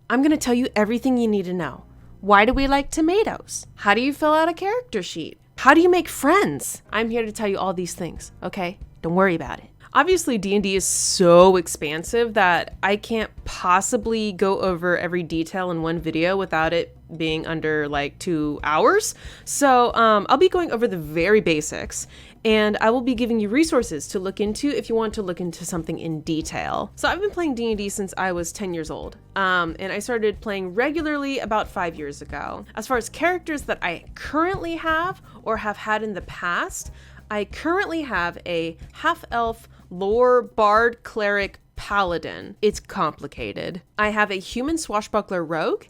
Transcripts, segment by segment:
I'm going to tell you everything you need to know. Why do we like tomatoes? How do you fill out a character sheet? How do you make friends? I'm here to tell you all these things, okay? Don't worry about it. Obviously, D&D is so expansive that I can't possibly go over every detail in one video without it being under like 2 hours. So I'll be going over the very basics, and I will be giving you resources to look into if you want to look into something in detail. So I've been playing D&D since I was 10 years old, and I started playing regularly about 5 years ago. As far as characters that I currently have or have had in the past, I currently have a half-elf lore bard cleric paladin. It's complicated. I have a human swashbuckler rogue,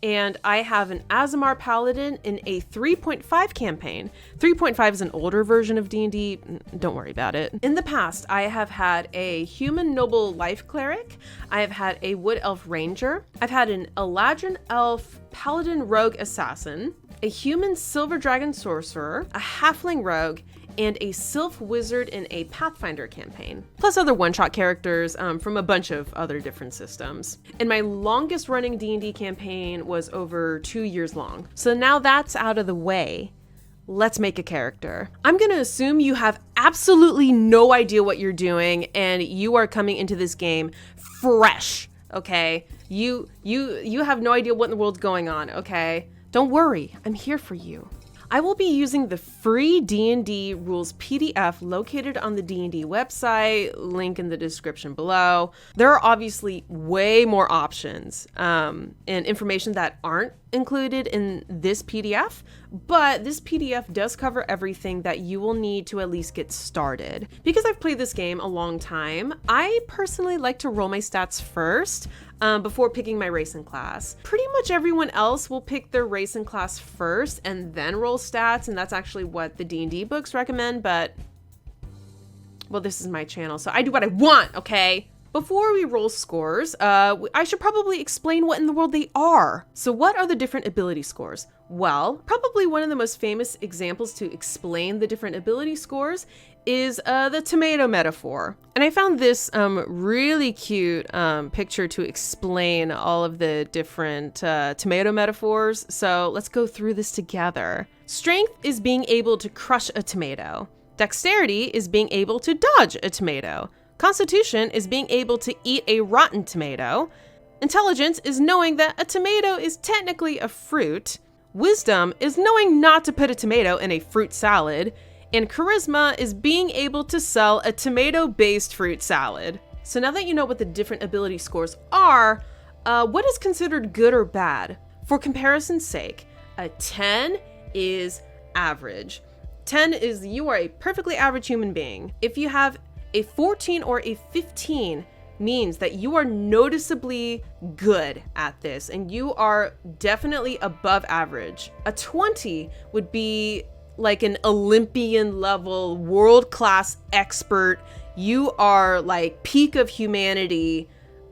and I have an Aasimar paladin in a 3.5 campaign. 3.5 is an older version of D&D. Don't worry about it. In the past, I have had a human noble life cleric. I have had a wood elf ranger. I've had an Eladrin elf paladin rogue assassin, a human silver dragon sorcerer, a halfling rogue, and a sylph wizard in a Pathfinder campaign, plus other one-shot characters from a bunch of other different systems. And my longest running D&D campaign was over 2 years long. So now that's out of the way, let's make a character. I'm gonna assume you have absolutely no idea what you're doing and you are coming into this game fresh, okay? You have no idea what in the world's going on, okay? Don't worry, I'm here for you. I will be using the free D&D rules PDF located on the D&D website, link in the description below. There are obviously way more options and information that aren't included in this PDF, but this PDF does cover everything that you will need to at least get started. Because I've played this game a long time, I personally like to roll my stats first before picking my race and class. Pretty much everyone else will pick their race and class first and then roll stats, and that's actually what the D&D books recommend, but well, this is my channel, so I do what I want, okay? Before we roll scores, I should probably explain what in the world they are. So what are the different ability scores? Well, probably one of the most famous examples to explain the different ability scores is the tomato metaphor. And I found this really cute picture to explain all of the different tomato metaphors. So let's go through this together. Strength is being able to crush a tomato. Dexterity is being able to dodge a tomato. Constitution is being able to eat a rotten tomato. Intelligence is knowing that a tomato is technically a fruit. Wisdom is knowing not to put a tomato in a fruit salad. And charisma is being able to sell a tomato-based fruit salad. So now that you know what the different ability scores are, what is considered good or bad? For comparison's sake, a 10 is average. 10 is you are a perfectly average human being. If you have a 14 or a 15 means that you are noticeably good at this and you are definitely above average. A 20 would be like an Olympian level, world-class expert. You are like peak of humanity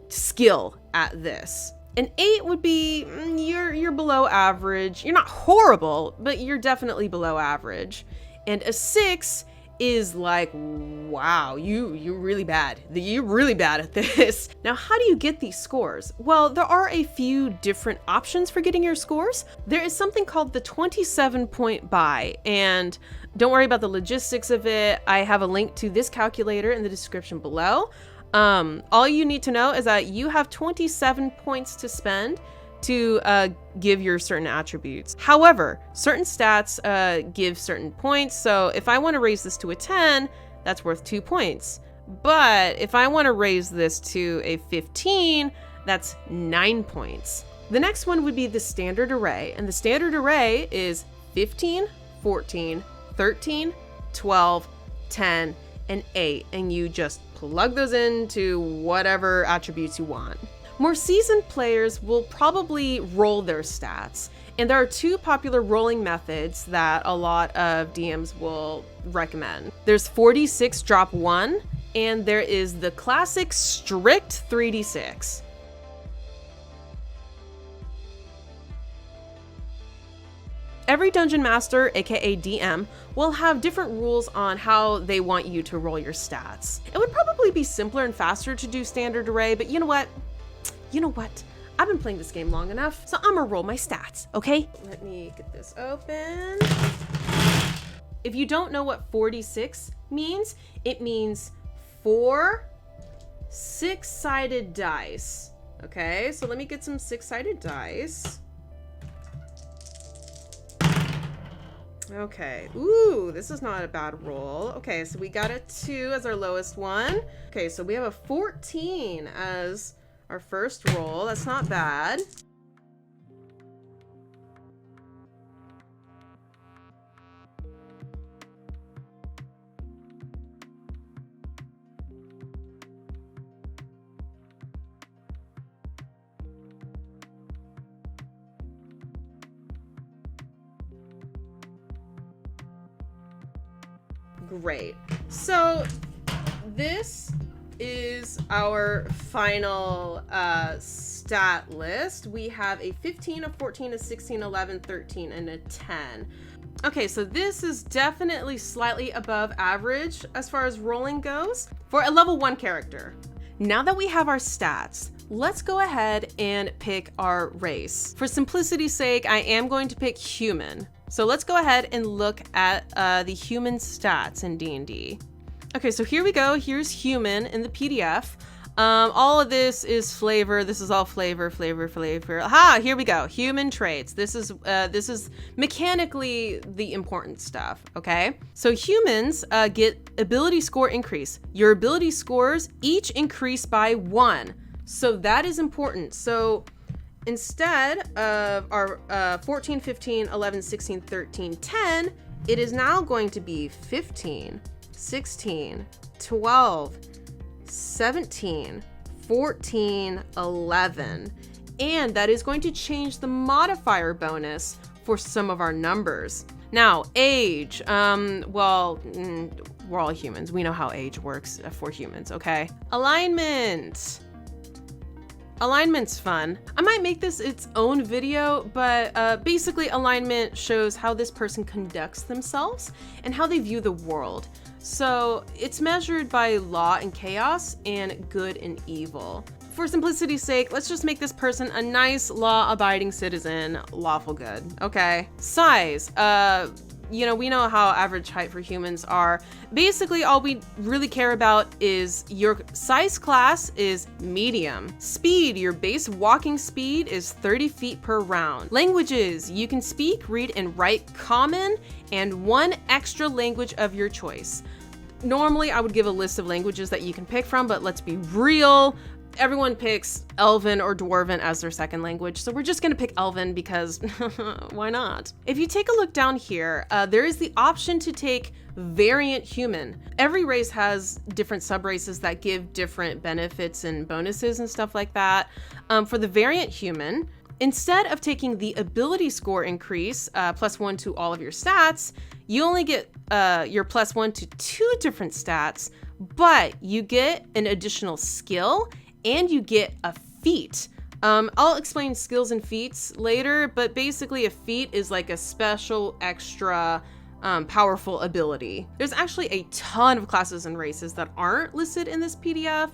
skill at this. An 8 would be, you're below average. You're not horrible, but you're definitely below average. And a 6 is like, wow, you're really bad. You're really bad at this. Now, how do you get these scores? Well, there are a few different options for getting your scores. There is something called the 27-point buy, and don't worry about the logistics of it. I have a link to this calculator in the description below. All you need to know is that you have 27 points to spend to give your certain attributes. However, certain stats give certain points. So if I want to raise this to a 10, that's worth 2 points. But if I want to raise this to a 15, that's 9 points. The next one would be the standard array. And the standard array is 15, 14, 13, 12, 10, and 8. And you just plug those into whatever attributes you want. More seasoned players will probably roll their stats, and there are 2 popular rolling methods that a lot of DMs will recommend. There's 4d6 drop 1, and there is the classic strict 3d6. Every dungeon master, aka DM, will have different rules on how they want you to roll your stats. It would probably be simpler and faster to do standard array, but you know what? I've been playing this game long enough, so I'm gonna roll my stats, okay? Let me get this open. If you don't know what 4d6 means, it means 4 6-sided dice. Okay, so let me get some 6-sided dice. Okay, ooh, this is not a bad roll. Okay, so we got a 2 as our lowest one. Okay, so we have a 14 as our first roll. That's not bad. Great. So this is our final stat list. We have a 15, a 14, a 16, 11, 13, and a 10. Okay, so this is definitely slightly above average as far as rolling goes for a level 1 character. Now that we have our stats, let's go ahead and pick our race. For simplicity's sake, I am going to pick human. So let's go ahead and look at the human stats in D&D. Okay, so here we go. Here's human in the PDF. All of this is flavor. This is all flavor. Aha, here we go. Human traits. This is mechanically the important stuff, okay? So humans get ability score increase. Your ability scores each increase by 1. So that is important. So instead of our 14, 15, 11, 16, 13, 10, it is now going to be 15, 16, 12, 17, 14, 11. And that is going to change the modifier bonus for some of our numbers. Now, age, we're all humans. We know how age works for humans, okay? Alignment. Alignment's fun. I might make this its own video, but basically alignment shows how this person conducts themselves and how they view the world. So it's measured by law and chaos and good and evil. For simplicity's sake, let's just make this person a nice law-abiding citizen, lawful good, okay? Size, we know how average height for humans are. Basically, all we really care about is your size class is medium. Speed, your base walking speed is 30 feet per round. Languages, you can speak, read, and write common and 1 extra language of your choice. Normally, I would give a list of languages that you can pick from, but let's be real. Everyone picks Elven or Dwarven as their second language, so we're just gonna pick Elven because why not? If you take a look down here, there is the option to take variant human. Every race has different subraces that give different benefits and bonuses and stuff like that. For the variant human, instead of taking the ability score increase, +1 to all of your stats, you only get your +1 to 2 different stats, but you get an additional skill and you get a feat. I'll explain skills and feats later, but basically a feat is like a special extra powerful ability. There's actually a ton of classes and races that aren't listed in this PDF.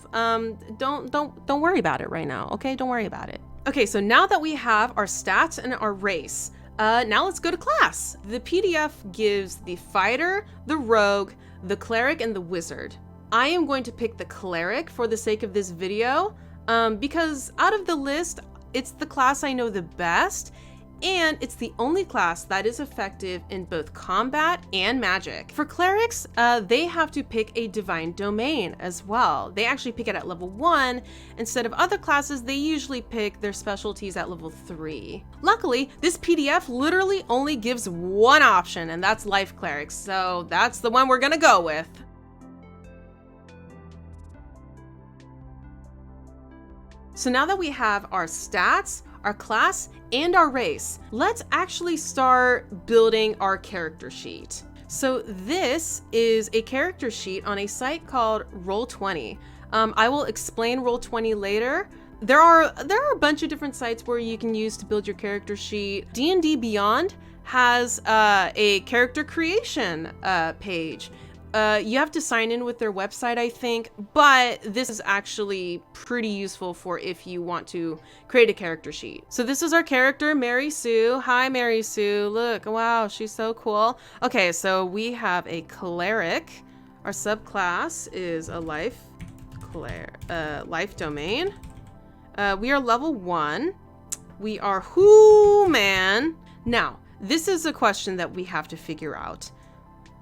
Don't worry about it right now, okay? Don't worry about it. Okay, so now that we have our stats and our race, now let's go to class. The PDF gives the fighter, the rogue, the cleric, and the wizard. I am going to pick the cleric for the sake of this video, because out of the list, it's the class I know the best, and it's the only class that is effective in both combat and magic. For clerics, they have to pick a divine domain as well. They actually pick it at level 1. Instead of other classes, they usually pick their specialties at level 3. Luckily, this PDF literally only gives one option, and that's life cleric, so that's the one we're gonna go with. So now that we have our stats, our class, and our race, let's actually start building our character sheet. So this is a character sheet on a site called Roll20. I will explain Roll20 later. There are a bunch of different sites where you can use to build your character sheet. D&D Beyond has a character creation page. You have to sign in with their website, I think, but this is actually pretty useful for if you want to create a character sheet. So this is our character, Mary Sue. Hi, Mary Sue. Look, wow, she's so cool. Okay, so we have a cleric. Our subclass is a life domain. We are level 1. We are human. Now, this is a question that we have to figure out.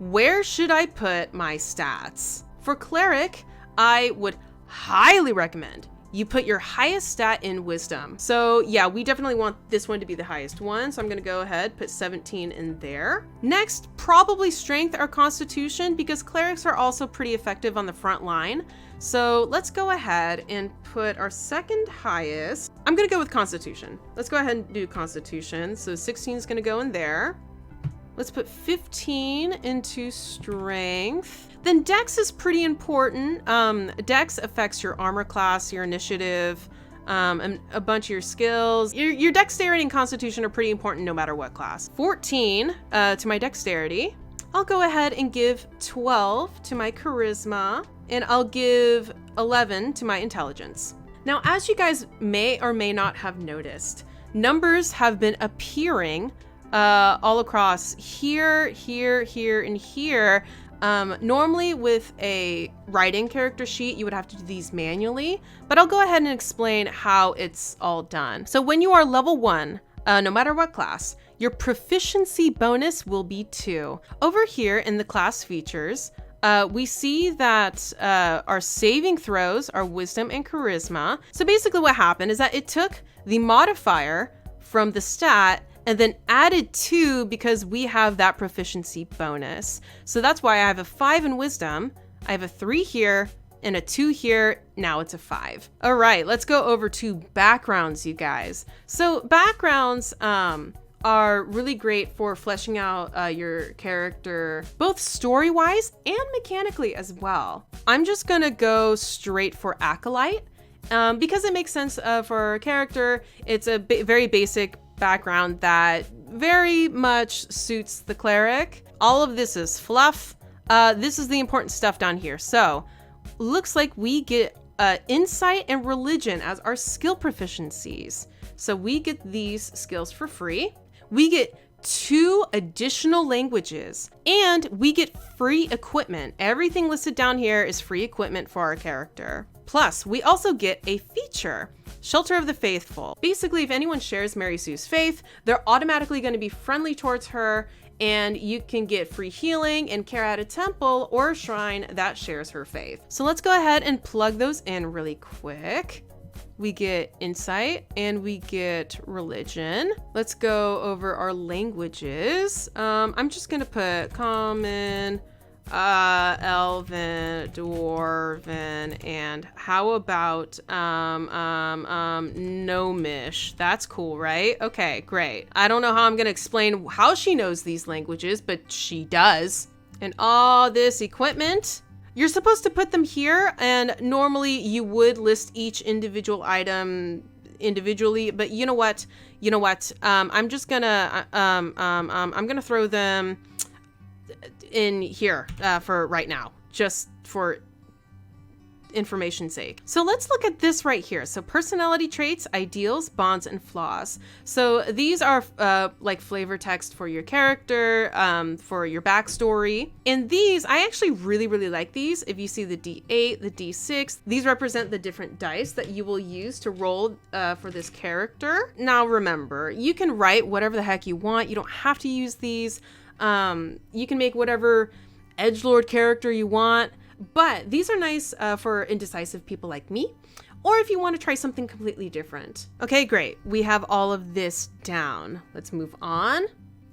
Where should I put my stats? For cleric, I would highly recommend you put your highest stat in wisdom. So yeah, we definitely want this one to be the highest one. So I'm gonna go ahead, put 17 in there. Next, probably strength or constitution, because clerics are also pretty effective on the front line. So let's go ahead and put our second highest. I'm gonna go with constitution. Let's go ahead and do constitution. So 16 is gonna go in there. Let's put 15 into strength. Then dex is pretty important. Dex affects your armor class, your initiative, and a bunch of your skills. Your dexterity and constitution are pretty important no matter what class. 14 to my dexterity. I'll go ahead and give 12 to my charisma, and I'll give 11 to my intelligence. Now, as you guys may or may not have noticed, numbers have been appearing all across here, here, here, and here. Normally with a writing character sheet, you would have to do these manually, but I'll go ahead and explain how it's all done. So when you are level 1, no matter what class, your proficiency bonus will be 2. Over here in the class features, we see that our saving throws are wisdom and charisma. So basically what happened is that it took the modifier from the stat and then added 2 because we have that proficiency bonus. So that's why I have a 5 in wisdom, I have a 3 here, and a 2 here. Now it's a 5. All right, let's go over to backgrounds, you guys. So backgrounds are really great for fleshing out your character, both story-wise and mechanically as well. I'm just gonna go straight for Acolyte because it makes sense for a character. It's a very basic background that very much suits the cleric. All of this is fluff. This is the important stuff down here. So looks like we get insight and religion as our skill proficiencies. So we get these skills for free. We get 2 additional languages, and we get free equipment. Everything listed down here is free equipment for our character. Plus, we also get a feature, Shelter of the Faithful. Basically, if anyone shares Mary Sue's faith, they're automatically going to be friendly towards her, and you can get free healing and care at a temple or a shrine that shares her faith. So let's go ahead and plug those in really quick. We get insight and we get religion. Let's go over our languages. I'm just gonna put common, elven, dwarven, and how about gnomish? That's cool, right? Okay, great. I don't know how I'm gonna explain how she knows these languages, but she does. And all this equipment, you're supposed to put them here, and normally you would list each individual item individually, but you know what? I'm just gonna I'm gonna throw them in here for right now, just for information's sake. So let's look at this right here. So personality traits, ideals, bonds, and flaws. So these are like flavor text for your character, for your backstory. And these, I actually really like these. If you see the D8, the D6, these represent the different dice that you will use to roll for this character. Now remember, you can write whatever the heck you want. You don't have to use these. You can make whatever edgelord character you want. But these are nice for indecisive people like me, or if you want to try something completely different. Okay, great. We have all of this down. Let's move on.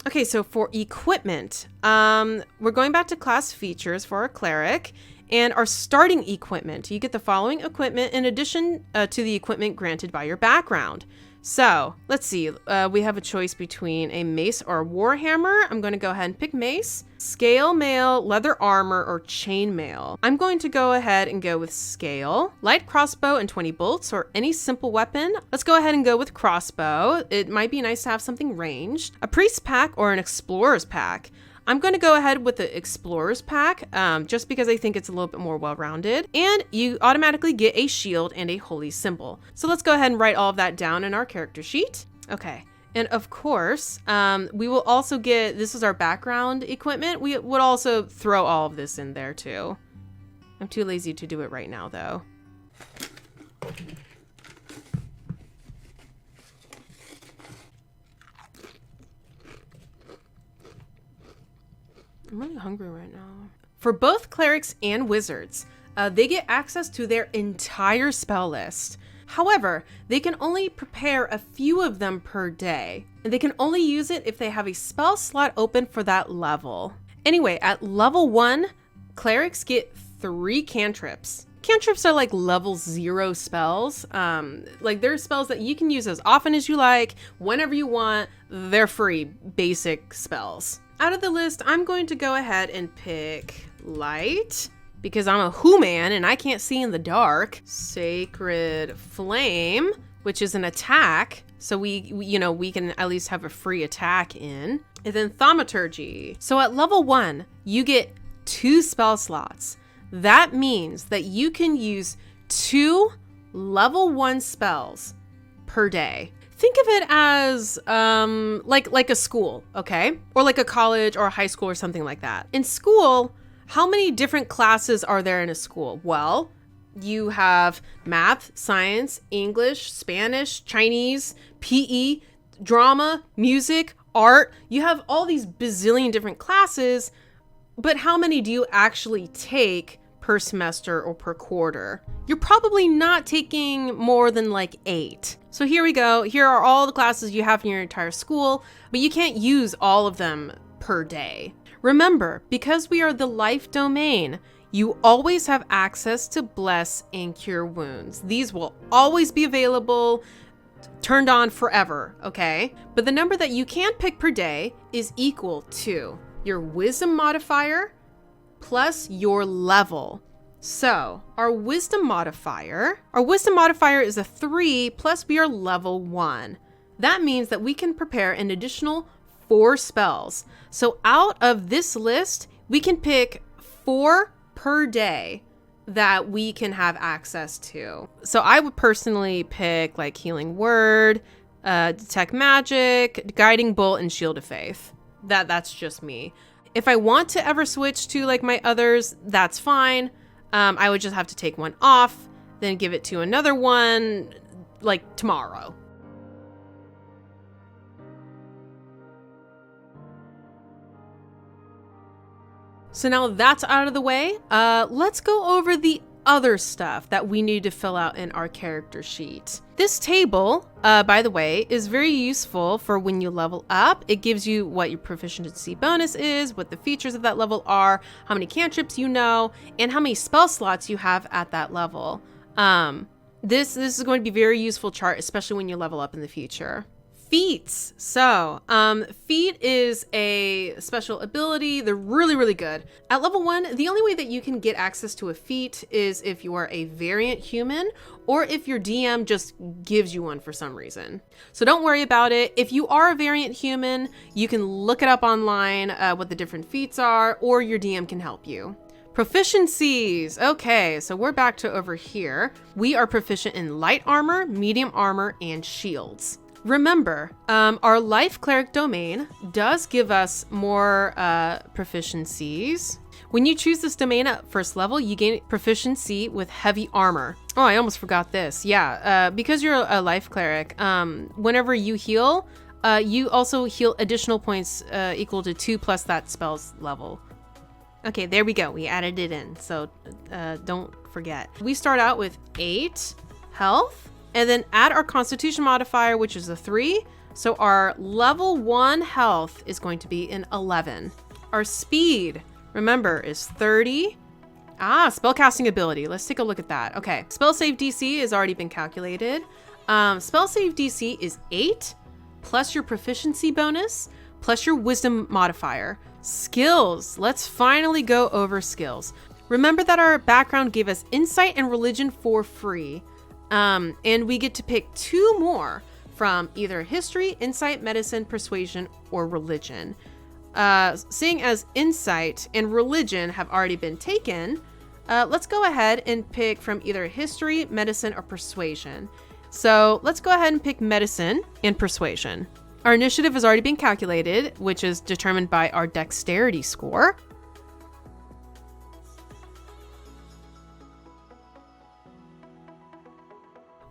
Okay, so for equipment, we're going back to class features for our cleric and our starting equipment. You get the following equipment in addition to the equipment granted by your background. So let's see, we have a choice between a mace or a warhammer. I'm going to go ahead and pick mace, scale mail, leather armor, or chain mail. I'm going to go ahead and go with scale, light crossbow and 20 bolts, or any simple weapon. Let's go ahead and go with crossbow. It might be nice to have something ranged, a priest pack or an explorer's pack. I'm going to go ahead with the Explorer's Pack, just because I think it's a little bit more well-rounded. And you automatically get a shield and a holy symbol. So let's go ahead and write all of that down in our character sheet. Okay. And of course, we will also get, this is our background equipment. We would also throw all of this in there too. I'm too lazy to do it right now though. I'm really hungry right now. For both clerics and wizards, they get access to their entire spell list. However, they can only prepare a few of them per day, and they can only use it if they have a spell slot open for that level. Anyway, at level 1, clerics get 3 cantrips. Cantrips are like level 0 spells. Like they're spells that you can use as often as you like, whenever you want. They're free, basic spells. Out of the list, I'm going to go ahead and pick Light, because I'm a Who-man and I can't see in the dark. Sacred Flame, which is an attack. So we can at least have a free attack in. And then Thaumaturgy. So at level 1, you get 2 spell slots. That means that you can use 2 level 1 spells per day. Think of it as like a school, okay? Or like a college or a high school or something like that. In school, how many different classes are there in a school? Well, you have math, science, English, Spanish, Chinese, PE, drama, music, art. You have all these bazillion different classes, but how many do you actually take per semester or per quarter? You're probably not taking more than like 8. So here we go. Here are all the classes you have in your entire school, but you can't use all of them per day. Remember, because we are the life domain, you always have access to bless and cure wounds. These will always be available, turned on forever, okay? But the number that you can pick per day is equal to your wisdom modifier plus your level. So our wisdom modifier is a 3 plus we are level 1. That means that we can prepare an additional 4 spells. So out of this list, we can pick 4 per day that we can have access to. So I would personally pick like Healing Word, Detect Magic, Guiding Bolt, and Shield of Faith. That's just me. If I want to ever switch to like my others, that's fine. I would just have to take one off, then give it to another one like tomorrow. So now that's out of the way, let's go over the other stuff that we need to fill out in our character sheet. This table, by the way, is very useful for when you level up. It gives you what your proficiency bonus is, what the features of that level are, how many cantrips you know, and how many spell slots you have at that level. This is going to be a very useful chart, especially when you level up in the future. Feats. So, Feat is a special ability. They're really, really good. At level 1, the only way that you can get access to a feat is if you are a variant human or if your DM just gives you one for some reason. So don't worry about it. If you are a variant human, you can look it up online, what the different feats are, or your DM can help you. Proficiencies. Okay, so we're back to over here. We are proficient in light armor, medium armor, and shields. Remember, our life cleric domain does give us more proficiencies. When you choose this domain at first level, you gain proficiency with heavy armor. Oh, I almost forgot this. Yeah, because you're a life cleric, whenever you heal, you also heal additional points equal to 2 plus that spell's level. Okay, there we go. We added it in, so don't forget. We start out with 8 health. And then add our constitution modifier, which is a 3. So our level 1 health is going to be an 11. Our speed, remember, is 30. Spellcasting ability. Let's take a look at that. Okay, spell save DC has already been calculated. Spell save DC is 8 plus your proficiency bonus plus your wisdom modifier. Skills. Let's finally go over skills. Remember that our background gave us insight and religion for free. And we get to pick 2 more from either history, insight, medicine, persuasion, or religion. seeing as insight and religion have already been taken, let's go ahead and pick from either history, medicine, or persuasion. So let's go ahead and pick medicine and persuasion. Our initiative has already been calculated, which is determined by our dexterity score.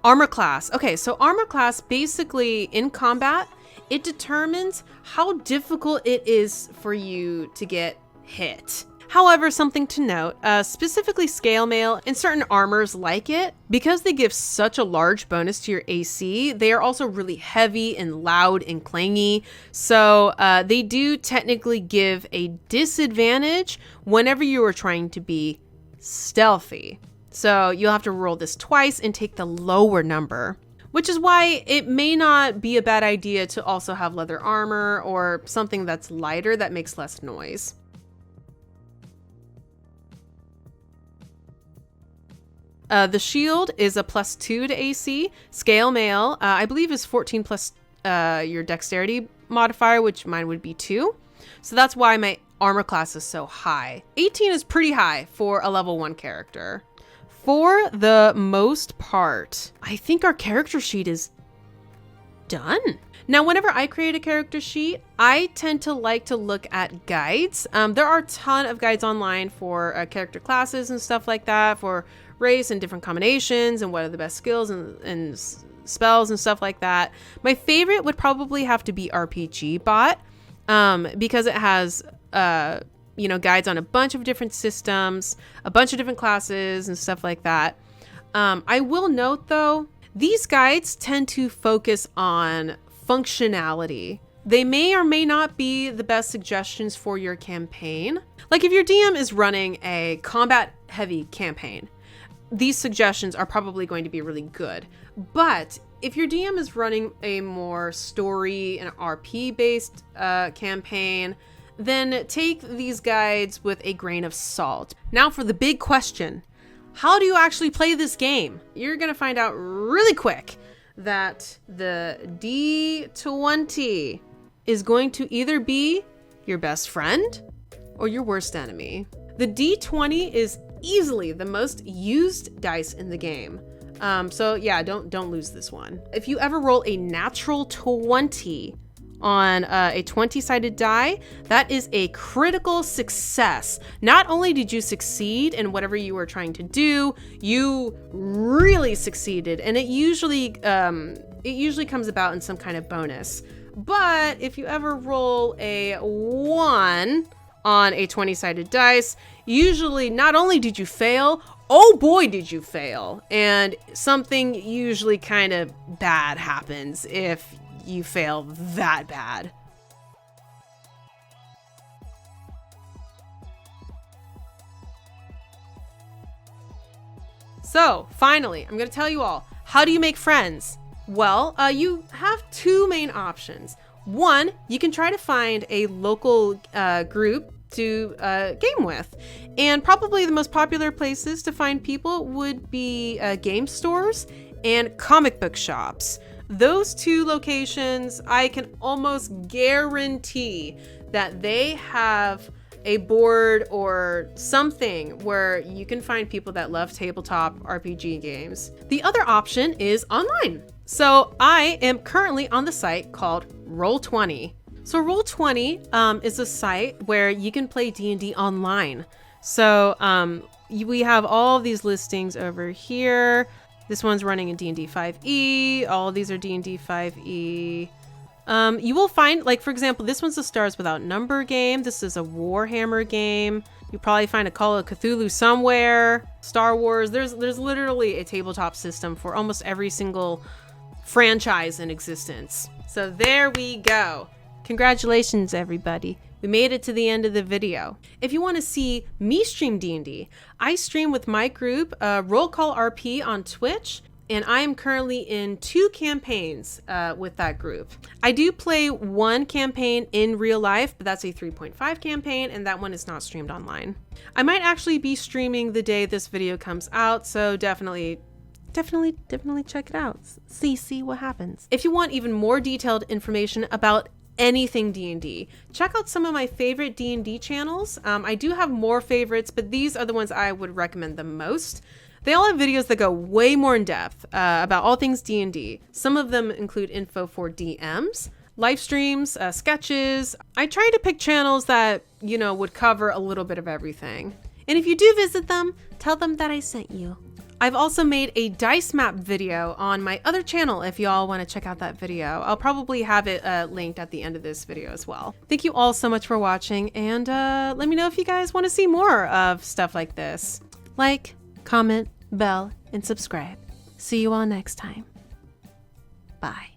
Armor class. Okay, so armor class, basically in combat, it determines how difficult it is for you to get hit. However, something to note, specifically scale mail and certain armors like it, because they give such a large bonus to your AC, they are also really heavy and loud and clangy. So they do technically give a disadvantage whenever you are trying to be stealthy. So you'll have to roll this twice and take the lower number, which is why it may not be a bad idea to also have leather armor or something that's lighter that makes less noise. The shield is a +2 to AC. Scale mail, I believe, is 14 plus your dexterity modifier, which mine would be 2. So that's why my armor class is so high. 18 is pretty high for a level 1 character. For the most part, I think our character sheet is done. Now, whenever I create a character sheet, I tend to like to look at guides. There are a ton of guides online for character classes and stuff like that, for race and different combinations and what are the best skills and spells and stuff like that. My favorite would probably have to be RPG Bot, because it has guides on a bunch of different systems, a bunch of different classes and stuff like that. I will note though, these guides tend to focus on functionality. They may or may not be the best suggestions for your campaign. Like if your DM is running a combat heavy campaign, these suggestions are probably going to be really good. But if your DM is running a more story and RP based campaign, then take these guides with a grain of salt. Now for the big question, how do you actually play this game? You're gonna find out really quick that the D20 is going to either be your best friend or your worst enemy. The D20 is easily the most used dice in the game. So yeah, don't lose this one. If you ever roll a natural 20 on a 20-sided die, that is a critical success. Not only did you succeed in whatever you were trying to do, you really succeeded, and it usually comes about in some kind of bonus. But if you ever roll a 1 on a 20-sided dice, usually not only did you fail, oh boy did you fail, and something usually kind of bad happens if you fail that bad. So finally, I'm going to tell you all, how do you make friends? Well, you have two main options. One, you can try to find a local group to game with. And probably the most popular places to find people would be game stores and comic book shops. Those two locations, I can almost guarantee that they have a board or something where you can find people that love tabletop RPG games. The other option is online. So I am currently on the site called Roll20. So Roll20 is a site where you can play D&D online. So we have all of these listings over here. This one's running in D&D 5e. All of these are D&D 5e. You will find, like, for example, this one's a Stars Without Number game. This is a Warhammer game. You probably find a Call of Cthulhu somewhere. Star Wars. There's literally a tabletop system for almost every single franchise in existence. So there we go. Congratulations, everybody. We made it to the end of the video. If you want to see me stream D&D, I stream with my group, Roll Call RP on Twitch, and I am currently in 2 campaigns with that group. I do play one campaign in real life, but that's a 3.5 campaign, and that one is not streamed online. I might actually be streaming the day this video comes out, so definitely check it out. See what happens. If you want even more detailed information about anything D&D. Check out some of my favorite D&D channels. I do have more favorites, but these are the ones I would recommend the most. They all have videos that go way more in depth about all things D&D. Some of them include info for DMs, live streams, sketches. I try to pick channels that, would cover a little bit of everything. And if you do visit them, tell them that I sent you. I've also made a dice map video on my other channel if y'all want to check out that video. I'll probably have it linked at the end of this video as well. Thank you all so much for watching, and let me know if you guys want to see more of stuff like this. Like, comment, bell, and subscribe. See you all next time. Bye.